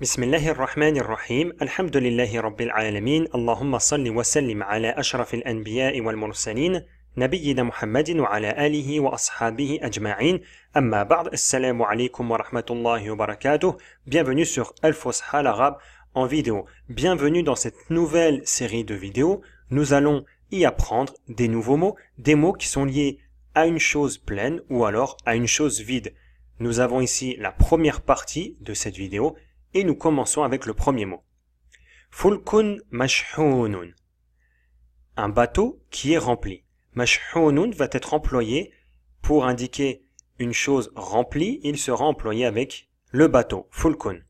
بسم الله الرحمن الرحيم الحمد لله رب العالمين اللهم صل وسلم على أشرف الأنبياء والمرسلين نبينا محمد وعلى آله وأصحابه أجمعين أما بعد السلام عليكم ورحمة الله وبركاته. Bienvenue sur Al-Fusha l'arabe en vidéo. Bienvenue dans cette nouvelle série de vidéos. Nous allons y apprendre des nouveaux mots, des mots qui sont liés à une chose pleine ou alors à une chose vide. Nous avons ici la première partie de cette vidéo. Et nous commençons avec le premier mot. Fulkun mashhounun. Un bateau qui est rempli. Mashhounun va être employé pour indiquer une chose remplie. Il sera employé avec le bateau. Fulkun.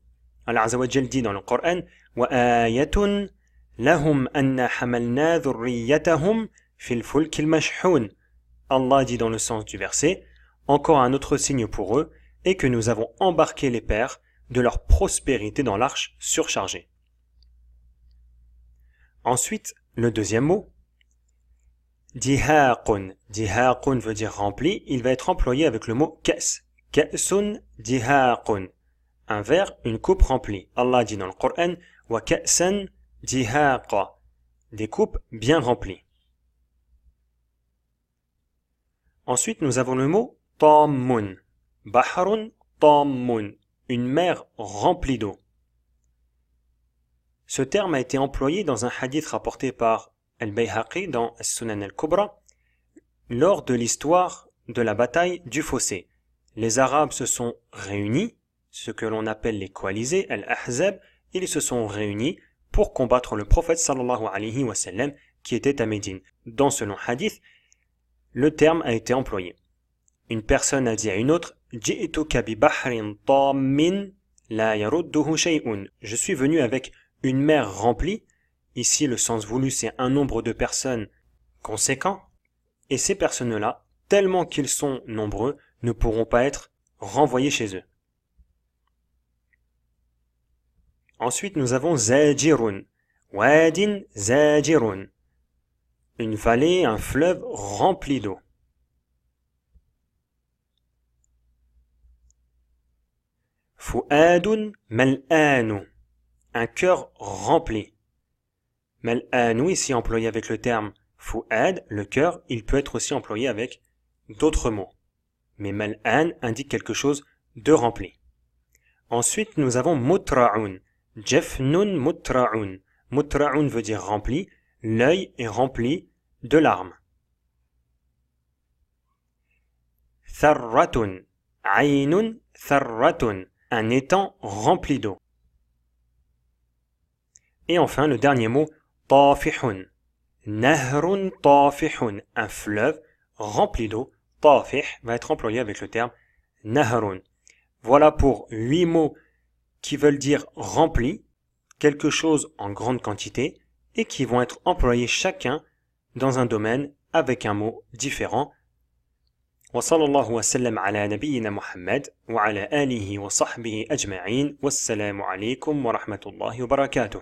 Allah Azza wa Jal dit dans le Coran Wa ayatun lahum anna hamalna dhurriyatahum fil fulkil mashhoun. Allah dit dans le sens du verset encore un autre signe pour eux et que nous avons embarqué les pères de leur prospérité dans l'arche surchargée. Ensuite, le deuxième mot, dihaqun. Dihaqun veut dire rempli, il va être employé avec le mot kas. Ka'sun dihaqun. Un verre, une coupe remplie. Allah dit dans le Coran, wa ka'san dihaqa. Des coupes bien remplies. Ensuite, nous avons le mot tammun. Bahrun tammun. Une mer remplie d'eau. Ce terme a été employé dans un hadith rapporté par Al-Bayhaqi dans As-Sunan al-Kubra lors de l'histoire de la bataille du fossé. Les Arabes se sont réunis, ce que l'on appelle les coalisés, Al-Ahzab, ils se sont réunis pour combattre le prophète sallallahu alayhi wa sallam qui était à Médine. Dans ce long hadith, le terme a été employé. Une personne a dit à une autre Je suis venu avec une mer remplie. Ici, le sens voulu, c'est un nombre de personnes conséquent. Et ces personnes-là, tellement qu'ils sont nombreux, ne pourront pas être renvoyés chez eux. Ensuite, nous avons Zajirun. Wadin Zajirun. Une vallée, un fleuve rempli d'eau. Fu'adun mal'anu. Un cœur rempli. Mal'anu, ici employé avec le terme fu'ad, le cœur, il peut être aussi employé avec d'autres mots. Mais mal'an indique quelque chose de rempli. Ensuite, nous avons mutra'un. Jafnun mutra'un. Mutra'un veut dire rempli. L'œil est rempli de larmes. Tharratun. Aynun tharratun. Un étang rempli d'eau. Et enfin, le dernier mot, tafihun. Nahrun tafihun. Un fleuve rempli d'eau. Tafih va être employé avec le terme nahrun. Voilà pour 8 mots qui veulent dire rempli, quelque chose en grande quantité, et qui vont être employés chacun dans un domaine avec un mot différent. وصلى الله وسلم على نبينا محمد وعلى آله وصحبه أجمعين والسلام عليكم ورحمة الله وبركاته.